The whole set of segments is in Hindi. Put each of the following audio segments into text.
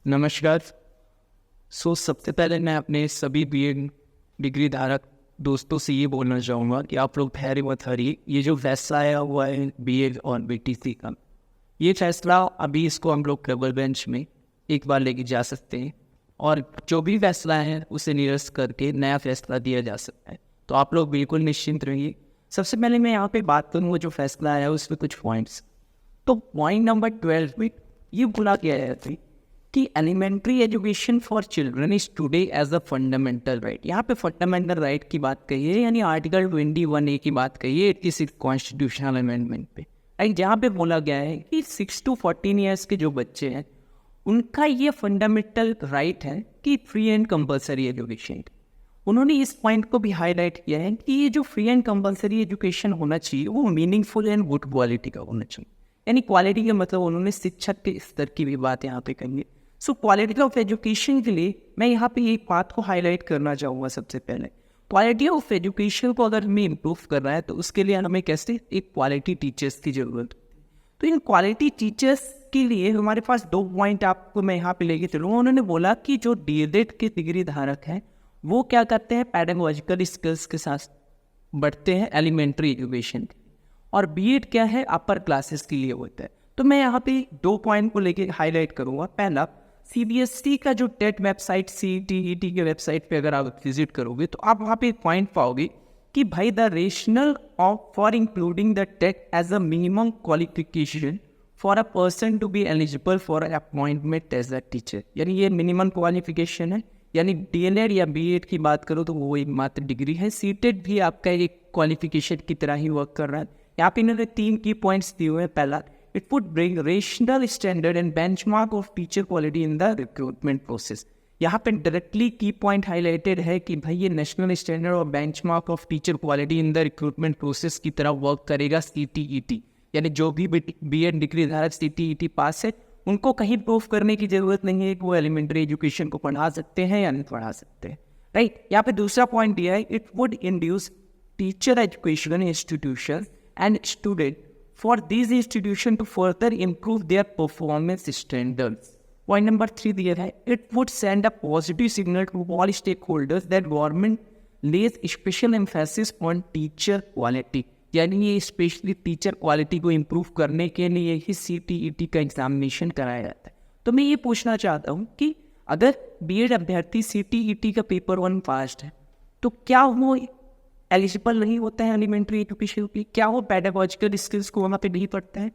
नमस्कार। सबसे पहले मैं अपने सभी बीएड डिग्री धारक दोस्तों से ये बोलना चाहूँगा कि आप लोग ठहरे मत हरिए। ये जो फैसला आया हुआ है बीएड और बीटीसी का, ये फैसला अभी इसको हम लोग ट्रेबल बेंच में एक बार लेके जा सकते हैं और जो भी फैसला है उसे निरस्त करके नया फैसला दिया जा सकता है। तो आप लोग बिल्कुल निश्चिंत रहिए। सबसे पहले मैं यहाँ पे बात करूँगा जो फैसला आया उसमें कुछ पॉइंट्स। तो पॉइंट नंबर 12 में ये बोला गया है कि elementary education for children is today as a fundamental right. यहाँ पे फंडामेंटल राइट की बात कही है, यानी आर्टिकल 21A की बात कही है 86 कॉन्स्टिट्यूशनल अमेंडमेंट पे, राइट। जहाँ पे बोला गया है कि 6 to 14 ईयर्स के जो बच्चे हैं उनका ये फंडामेंटल राइट है कि फ्री एंड कंपलसरी एजुकेशन। उन्होंने इस पॉइंट को भी हाईलाइट किया है कि ये जो फ्री एंड कंपलसरी एजुकेशन होना चाहिए वो मीनिंगफुल एंड गुड क्वालिटी का होना चाहिए। यानी क्वालिटी का मतलब उन्होंने शिक्षा के स्तर की भी बात यहाँ पे कही है। सो क्वालिटी ऑफ एजुकेशन के लिए मैं यहाँ पे एक बात को हाईलाइट करना चाहूँगा। सबसे पहले क्वालिटी ऑफ एजुकेशन को अगर हमें इम्प्रूव करना है तो उसके लिए हमें कैसे एक क्वालिटी टीचर्स की ज़रूरत। तो इन क्वालिटी टीचर्स के लिए हमारे पास 2 पॉइंट आपको मैं यहाँ पे लेके चलूँगा। उन्होंने बोला कि जो डीएलएड के डिग्री धारक हैं वो क्या करते हैं, पैडागोजिकल स्किल्स के साथ बढ़ते हैं एलिमेंट्री एजुकेशन, और बीएड क्या है अपर क्लासेस के लिए होता है। तो मैं यहाँ पे 2 पॉइंट को लेके हाईलाइट करूँगा। पहला, सीबीएसई का जो टेट वेबसाइट सीटीईटी के वेबसाइट पे अगर आप विजिट करोगे तो आप वहाँ पे एक पॉइंट पाओगे कि भाई the rational of for including the TET as a minimum qualification for a person to be eligible for appointment as a teacher, यानी ये मिनिमम क्वालिफिकेशन है। यानी डीएलएड या बीएड की बात करो तो वो एक मात्र डिग्री है। सीटेट भी आपका एक क्वालिफिकेशन की तरह ही वर्क कर रहा है। यहाँ पे इन्होंने 3 की पॉइंट्स दिए हुए हैं। पहला, it would bring rational standard and benchmark of teacher quality in the recruitment process। यहाँ पे डायरेक्टली की पॉइंट हाईलाइटेड है कि भाई ये नेशनल स्टैंडर्ड और benchmark of teacher quality in the recruitment process की तरह वर्क करेगा सीटीईटी। यानी जो भी बीएड डिग्री धारक सीटीईटी पास है उनको कहीं प्रूफ करने की जरूरत नहीं है कि वो एलिमेंट्री एजुकेशन को पढ़ा सकते हैं या नहीं पढ़ा सकते हैं, राइट। यहाँ पे दूसरा पॉइंट दिया है, it would induce teacher education institution and student for these institutions to further improve their performance standards। Point number 3 दिया है, it would send a positive signal to all stakeholders that government lays special emphasis on teacher quality। यानी ये स्पेशली टीचर क्वालिटी को इम्प्रूव करने के लिए ही सीटीईटी का एग्जामिनेशन कराया जाता है। तो मैं ये पूछना चाहता हूँ कि अगर बीएड अभ्यर्थी सीटीईटी का पेपर 1 पास है तो क्या वो एलिजिबल नहीं होता है एलिमेंट्री एजुकेशन के लिए? क्या वो पैडागोजिकल स्किल्स को वहाँ पे नहीं पढ़ता है?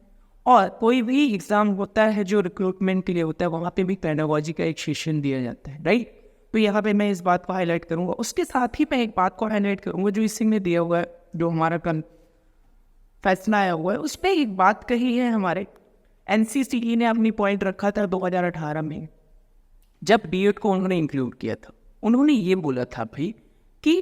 और कोई भी एग्ज़ाम होता है जो रिक्रूटमेंट के लिए होता है वहाँ पे भी पैडागोजी का एक सेशन दिया जाता है, राइट। तो यहाँ पे मैं इस बात को हाईलाइट करूँगा। उसके साथ ही मैं एक बात को हाईलाइट करूँगा जो इसी में दिया हुआ है, जो हमारा कल फैसला आया हुआ है उस पर एक बात कही है। हमारे एनसीसीई ने अपनी पॉइंट रखा था 2018 में जब बीएड को उन्होंने इंक्लूड किया था। उन्होंने ये बोला था भाई कि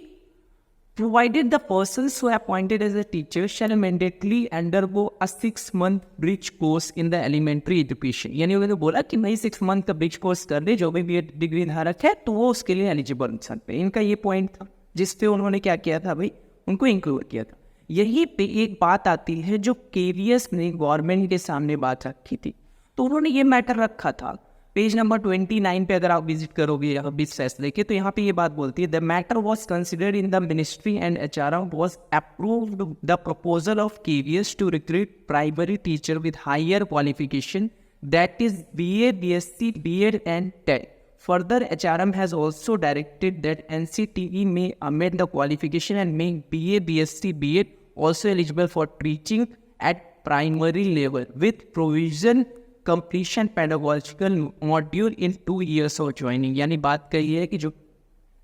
provided the persons who are appointed as a teacher shall mandatorily undergo a 6-month bridge course in the elementary education। यानी उन्होंने बोला कि भाई 6 मंथ का ब्रिज कोर्स कर दे जो भी बीएड डिग्री धारक है तो वो उसके लिए एलिजिबल हो सकते हैं। इनका ये पॉइंट था जिसपे उन्होंने क्या किया था भाई, उनको इंक्लूड किया था। यहीं पे एक बात आती है जो केवीएस ने गवर्नमेंट के सामने बात रखी थी, तो उन्होंने ये मैटर रखा था। पेज नंबर 29 पे अगर आप विजिट करोगे यहाँ बीच फैसले के, तो यहाँ पे ये बात बोलती है, the matter was considered in the ministry and HRM was approved the proposal of KVS to recruit primary teacher with higher qualification that is BA, BSc, BEd and TET. Further, HRM has also directed that NCTE may amend the qualification and make BA, BSc, BEd also eligible for teaching at primary level with provision completion pedagogical module in 2 years of joining। यानी बात कही है कि जो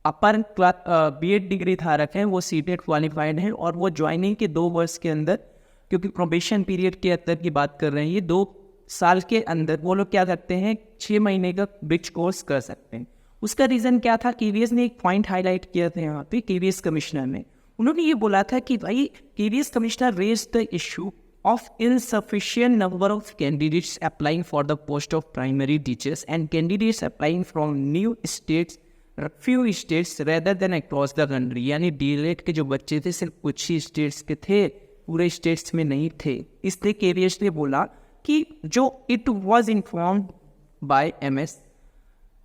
अपर क्लास बीएड डिग्री धारक हैं वो सीटेट क्वालिफाइड हैं और वो ज्वाइनिंग के 2 वर्ष के अंदर, क्योंकि प्रोबेशन पीरियड के अंदर की बात कर रहे हैं, ये 2 साल के अंदर वो लोग क्या करते हैं 6 महीने का ब्रिज कोर्स कर सकते हैं। उसका रीज़न क्या था, केवीएस ने एक पॉइंट हाईलाइट किया था यहाँ पे। केवीएस कमिश्नर ने उन्होंने ये बोला था कि भाई KVS commissioner raise the issue of insufficient number of candidates applying for the post of primary teachers and candidates applying from new states, few states rather than across the country। यानी डीएलएड के जो बच्चे थे सिर्फ कुछ ही स्टेट्स के थे, पूरे स्टेट्स में नहीं थे। इसलिए केवीएस ने बोला कि जो it was informed by MS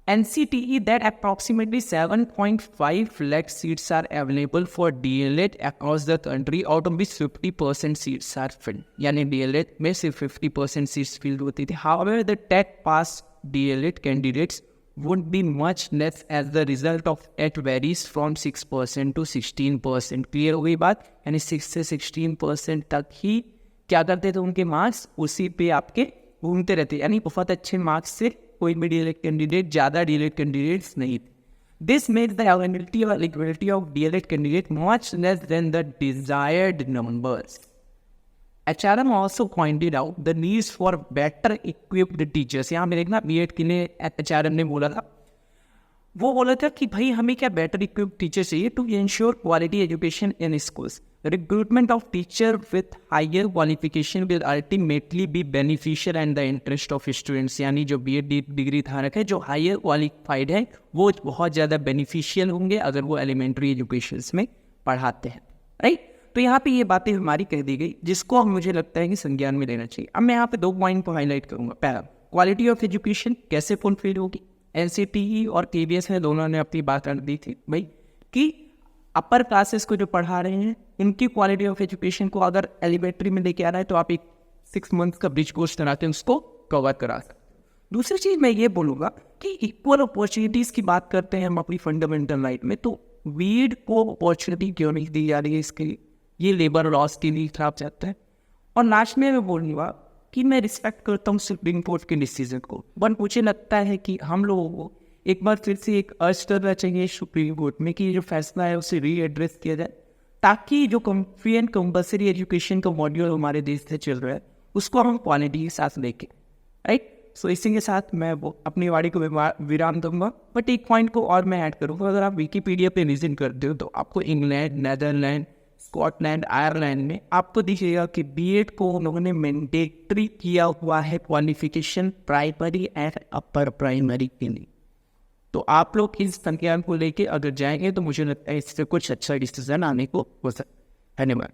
NCTE that approximately 7.5 lakh seats are available for DLED across the country, out of which 50% seats are filled. यानी DLED में सिर्फ 50% seats filled होती थी. However, the tech pass DLED candidates would be much less as the result of it varies from 6% to 16%. Clear हो गई बात? यानी 6 से 16% तक ही क्या करते थे उनके मार्क्स, उसी पे आपके घूमते रहते, यानी बहुत अच्छे मार्क्स से कोई भी डीएलएड कैंडिडेट, ज़्यादा डीएलएड कैंडिडेट्स नहीं थे. दिस मेक्स द अवेलेबिलिटी और liquidity of DElEd candidate much less than the desired numbers. HRM also pointed out the needs for better equipped teachers. यहाँ पे देखना बीएड के लिए HRM ने बोला था, वो बोला था कि भाई हमें क्या बेटर इक्विप्ड टीचर चाहिए to ensure quality education in schools. Recruitment of teacher with higher qualification will ultimately be beneficial and the interest of students. यानी जो बीएड डिग्री धारक है, जो हायर क्वालिफाइड है, वो बहुत ज़्यादा बेनिफिशियल होंगे अगर वो एलिमेंट्री एजुकेशन में पढ़ाते हैं, राइट. तो यहाँ पे ये बातें हमारी कह दी गई, जिसको मुझे लगता है कि संज्ञान में लेना चाहिए. अब मैं यहाँ पे 2 पॉइंट को हाईलाइट करूँगा. पहला, क्वालिटी ऑफ एजुकेशन कैसे फुलफिल होगी. NCTE और KBS ने दोनों ने अपनी बात रख दी थी भाई कि अपर क्लासेस को जो पढ़ा रहे हैं उनकी क्वालिटी ऑफ एजुकेशन को अगर एलिमेंट्री में लेके आना है तो आप एक 6 मंथ्स का ब्रिज कोर्स कराते हैं, उसको कवर करा सकते. दूसरी चीज़ मैं ये बोलूँगा कि इक्वल अपॉर्चुनिटीज़ की बात करते हैं हम अपनी फंडामेंटल राइट में, तो बीएड को अपॉर्चुनिटी क्यों नहीं दी जा रही है, इसके लिए ये लेबर लॉस के लिए खराब जाता है. और लास्ट में मैं बोलूँगा कि मैं रिस्पेक्ट करता हूँ सुप्रीम कोर्ट के डिसीजन को, बट मुझे लगता है कि हम लोगों को एक बार फिर से एक अर्ज करना चाहिए सुप्रीम कोर्ट में कि जो फैसला है उसे रीएड्रेस किया जाए, ताकि जो फ्री एंड कंपल्सरी एजुकेशन का मॉड्यूल हमारे देश से चल रहा है उसको हम क्वालिटी के साथ लेके, राइट. सो इसी के साथ मैं अपनी वाणी को विराम दूंगा. बट एक पॉइंट को और मैं ऐड करूँगा, अगर आप विकीपीडिया पे रीजन करते हो तो आपको इंग्लैंड, नेदरलैंड, स्कॉटलैंड, आयरलैंड में आपको दिखेगा कि बीएड को उन्होंने मैंडेटरी किया हुआ है qualification primary and upper primary के लिए. तो आप लोग इस संज्ञान को लेके अगर जाएंगे तो मुझे लगता है इससे कुछ अच्छा डिसीजन आने को हो सकता है. धन्यवाद.